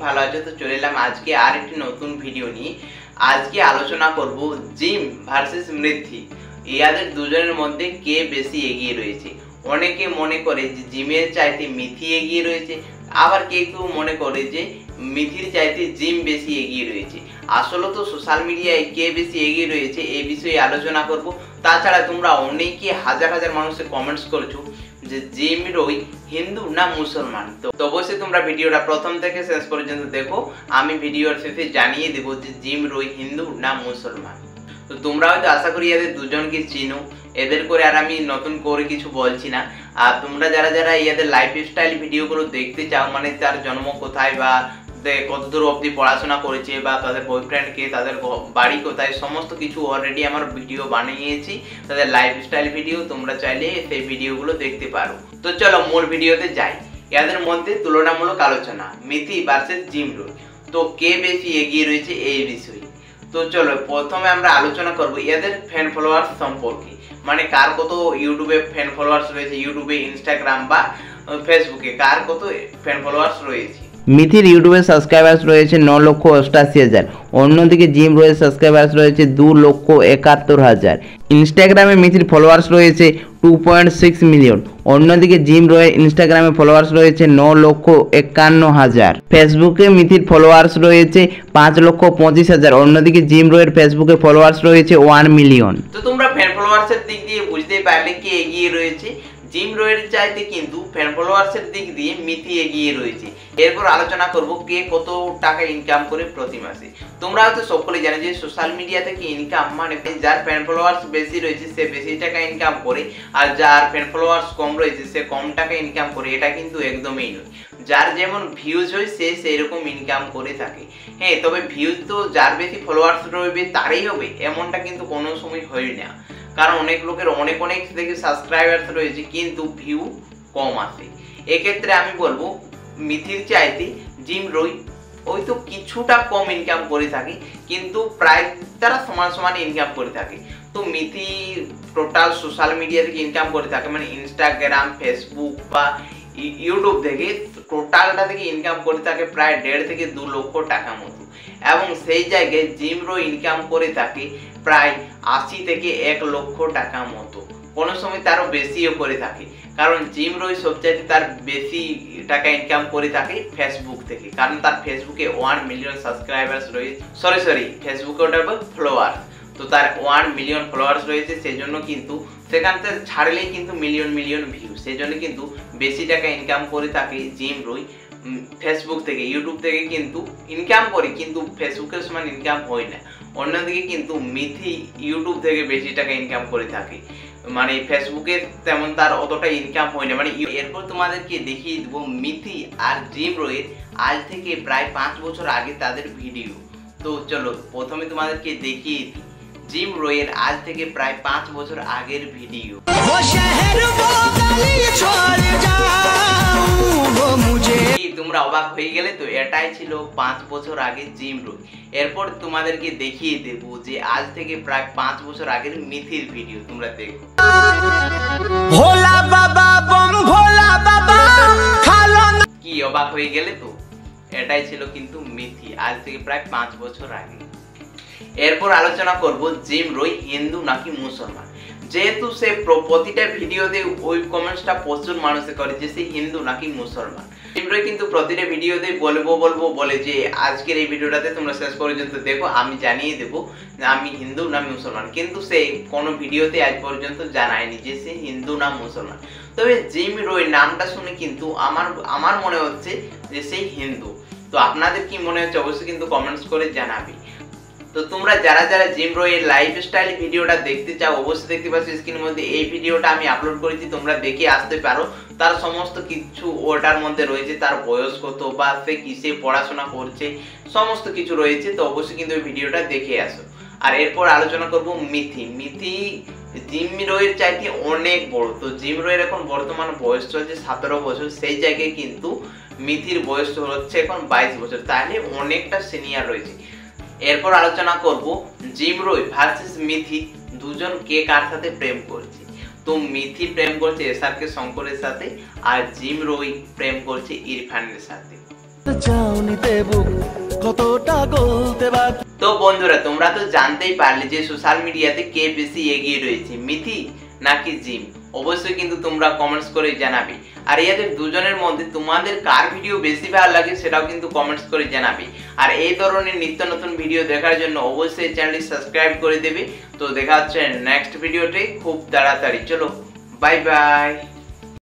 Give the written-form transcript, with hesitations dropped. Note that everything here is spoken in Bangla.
ভালো আছো? তো চলে এলাম আজকে আর একটি নতুন ভিডিও নিয়ে। আজকে আলোচনা করব জিম ভার্সেস মৃথি। ইয়াদের দুজনের মধ্যে কে বেশি এগিয়ে রয়েছে। অনেকে মনে করে যে জিমের চাইতে মিথি এগিয়ে রয়েছে, আবার কেউ কেউ মনে করে যে মিথির চাইতে জিম বেশি এগিয়ে রয়েছে। আসলে তো সোশ্যাল মিডিয়ায় কে বেশি এগিয়ে রয়েছে এই বিষয়ে আলোচনা করব। তাছাড়া তোমরা অনেকে হাজার হাজার মানুষের কমেন্টস করছো যে জিম রয় হিন্দু না মুসলমান। তো অবশ্যই তোমরা ভিডিওটা প্রথম থেকে শেষ পর্যন্ত দেখো। আমি ভিডিওর শেষে জানিয়ে দেবো যে জিম রয় হিন্দু না মুসলমান। তো তোমরা হয়তো আশা করি এদের দুজনকে চিনো, এদের করে আর আমি নতুন করে কিছু বলছি না। আর তোমরা যারা যারা এদের লাইফস্টাইল ভিডিওগুলো দেখতে চাও, মানে তার জন্ম কোথায় বা কতদূর অবধি পড়াশোনা করেছে বা তাদের বয়ফ্রেন্ডকে, তাদের বাড়ি কোথায়, সমস্ত কিছু অলরেডি আমার ভিডিও বানিয়েছি, তাদের লাইফস্টাইল ভিডিও। তোমরা চাইলে সেই ভিডিওগুলো দেখতে পারো। তো চলো মূল ভিডিওতে যাই। এদের মধ্যে তুলনামূলক আলোচনা, মিথি ভার্সেস জিম রয়। তো কে বেশি এগিয়ে রয়েছে এই বিষয়ে। তো চলো প্রথমে আমরা আলোচনা করব এদের ফ্যান ফলোয়ার্স সম্পর্কে, মানে কার কত ইউটিউবে ফ্যান ফলোয়ার্স রয়েছে, ইউটিউবে, ইনস্টাগ্রাম বা ফেসবুকে কার কত ফ্যান ফলোয়ার্স রয়েছে। মিথির ইউটিউবে সাবস্ক্রাইবার্স রয়েছে 9,88,000। অন্যদিকে জিম রয়ের সাবস্ক্রাইবার্স রয়েছে 2,71,000। ইনস্টাগ্রামে মিথির ফলোয়ার্স রয়েছে 2.6 মিলিয়ন। অন্যদিকে জিম রয়ের ইনস্টাগ্রামে ফলোয়ার্স রয়েছে 9,51,000। ফেসবুকে মিথির ফলোয়ার্স রয়েছে 5,25,000। অন্যদিকে জিম রয়ের ফেসবুকে ফলোয়ার্স রয়েছে 1 মিলিয়ন। তো তোমরা ফ্যান ফলোয়ার্সের দিক দিয়ে বুঝতেই পারলে কে এগিয়ে রয়েছে। জিম রয়ের চাইতে কিন্তু ফ্যান ফলোয়ার্সের দিক দিয়ে মিথি এগিয়ে রয়েছে। এরপর আলোচনা করব কে কত টাকা ইনকাম করে প্রতি মাসে। তোমরা হয়তো সকলে জানো যে সোশ্যাল মিডিয়া থেকে ইনকাম মানে যার ফ্যান ফলোয়ার্স বেশি রয়েছে সে বেশি টাকা ইনকাম করে, আর যার ফ্যান ফলোয়ার্স কম রয়েছে সে কম টাকা ইনকাম করে। এটা কিন্তু একদমই নয়। যার যেমন ভিউজ হয় সে সেই রকম ইনকাম করে থাকে। হ্যাঁ, তবে ভিউজ তো যার বেশি ফলোয়ার্স রয়েছে তারই হবে এমনটা কিন্তু কোনো সময় হয় না। কারণ অনেক লোকের অনেক অনেক থেকে সাবস্ক্রাইবার্স রয়েছে কিন্তু ভিউ কম আসে। এক্ষেত্রে আমি বলবো মিথির চাইতে জিম রয় ওই তো কিছুটা কম ইনকাম করে থাকে, কিন্তু প্রায় তারা সমান সমান ইনকাম করে থাকে। তো মিথি টোটাল সোশ্যাল মিডিয়া থেকে ইনকাম করে থাকে, মানে ইনস্টাগ্রাম, ফেসবুক বা ইউটিউব থেকে টোটালটা থেকে ইনকাম করে থাকে প্রায় 1.5 থেকে 2 লক্ষ টাকা মতো। এবং সেই জায়গায় জিম রয় ইনকাম করে থাকে প্রায় 80 থেকে 1 লক্ষ টাকা মতো। কোনো সময় তারও বেশিও করে থাকে, কারণ জিম রয় সবচাইতে তার বেশি টাকা ইনকাম করে থাকে ফেসবুক থেকে, কারণ তার ফেসবুকে 1 মিলিয়ন সাবস্ক্রাইবার্স রয়েছে। সরি ফেসবুকে ওটা ফলোয়ার। তো তার 1 মিলিয়ন ফলোয়ার্স রয়েছে, সেই জন্য কিন্তু সেখান থেকে ছাড়লেই কিন্তু মিলিয়ন ভিউ, সেই জন্য কিন্তু বেশি টাকা ইনকাম করে থাকে জিম রয় ফেসবুক থেকে। ইউটিউব থেকে কিন্তু ইনকাম করে কিন্তু ফেসবুকের সমান ইনকাম হয় না। অন্যদিকে কিন্তু মিথি ইউটিউব থেকে বেশি টাকা ইনকাম করে থাকে, মানে ফেসবুকে তেমন তার অতটা ইনকাম হয় না। মানে এরপর তোমাদেরকে দেখিয়ে দেবো মিথি আর জিম রয়ের আজ থেকে প্রায় 5 বছর আগে তাদের ভিডিও। তো চলো প্রথমে তোমাদেরকে দেখিয়ে দিই জিম রয়ের আজ থেকে প্রায় 5 বছর আগের ভিডিও। তোমরা অবাক হয়ে গেলে তো, এটাই ছিল 5 বছর আগে জিম রয়। এরপর তোমাদেরকে দেখিয়ে দেবো যে আজ থেকে প্রায় 5 বছর আগের মিথির ভিডিও। তোমরা দেখো। ভোলা বাবা বম ভোলা বাবা খালো না। কি অবাক হয়ে গেলে তো, এটাই ছিল কিন্তু মিথি আজ থেকে প্রায় 5 বছর আগে। এরপর আলোচনা করব জিম রয় হিন্দু নাকি মুসলমান। যেহেতু সে প্রতিটা ভিডিওতে ওই কমেন্টসটা প্রচুর মানুষে করে যে সে হিন্দু নাকি মুসলমান। জিম রয় কিন্তু প্রতিটা ভিডিওতে বলবো বলে যে আজকের এই ভিডিওটাতে তোমরা শেষ পর্যন্ত দেখো, আমি জানিয়ে দেবো যে আমি হিন্দু না মুসলমান। কিন্তু সে কোনো ভিডিওতে আজ পর্যন্ত জানায়নি যে সে হিন্দু না মুসলমান। তবে জিম রয় নামটা শুনে কিন্তু আমার মনে হচ্ছে যে সে হিন্দু। তো আপনাদের কি মনে হচ্ছে অবশ্যই কিন্তু কমেন্টস করে জানাবে। তো তোমরা যারা যারা জিম রয়ের লাইফস্টাইল ভিডিওটা দেখতে চাও অবশ্যই দেখতে পাচ্ছ স্ক্রিনের মধ্যে এই ভিডিওটা আমি আপলোড করেছি, তোমরা দেখে আসতে পারো। তার সমস্ত কিছু ওটার মধ্যে রয়েছে, তার বয়স কত বা সে কিসে পড়াশোনা করছে সমস্ত কিছু রয়েছে। তো অবশ্যই কিন্তু ওই ভিডিওটা দেখে আসো। আর এরপর আলোচনা করব মিথি জিম রয়ের চাইতে অনেক বড়। তো জিম রয়ের এখন বর্তমান বয়স চলছে 17 বছর, সেই জায়গায় কিন্তু মিথির বয়স হচ্ছে এখন 22 বছর, তাহলে অনেকটা সিনিয়র রয়েছে। এরপর আলোচনা করব জিম রয় ভার্সেস মিথি, দুজন কে কার সাথে প্রেম করছে। তো মিথি প্রেম করছে SRK শঙ্করের সাথে, আর জিম রয় প্রেম করছে ইরফানের সাথে। তো বন্ধুরা তোমরা তো জানতেই পারলে যে সোশ্যাল মিডিয়াতে কে বেশি এগিয়ে রয়েছে, মিথি নাকি জিম। অবশ্যই কিন্তু তোমরা কমেন্টস করে জানাবে। আর এদের দুজনের মধ্যে তোমাদের কার ভিডিও বেশি ভালো লাগে সেটাও কিন্তু কমেন্টস করে জানাবে। আর এই ধরনের নিত্য নতুন ভিডিও দেখার জন্য অবশ্যই চ্যানেলটি সাবস্ক্রাইব করে দেবে। তো দেখা হচ্ছে নেক্সট ভিডিওতে খুব তাড়াতাড়ি। চলো বাই বাই।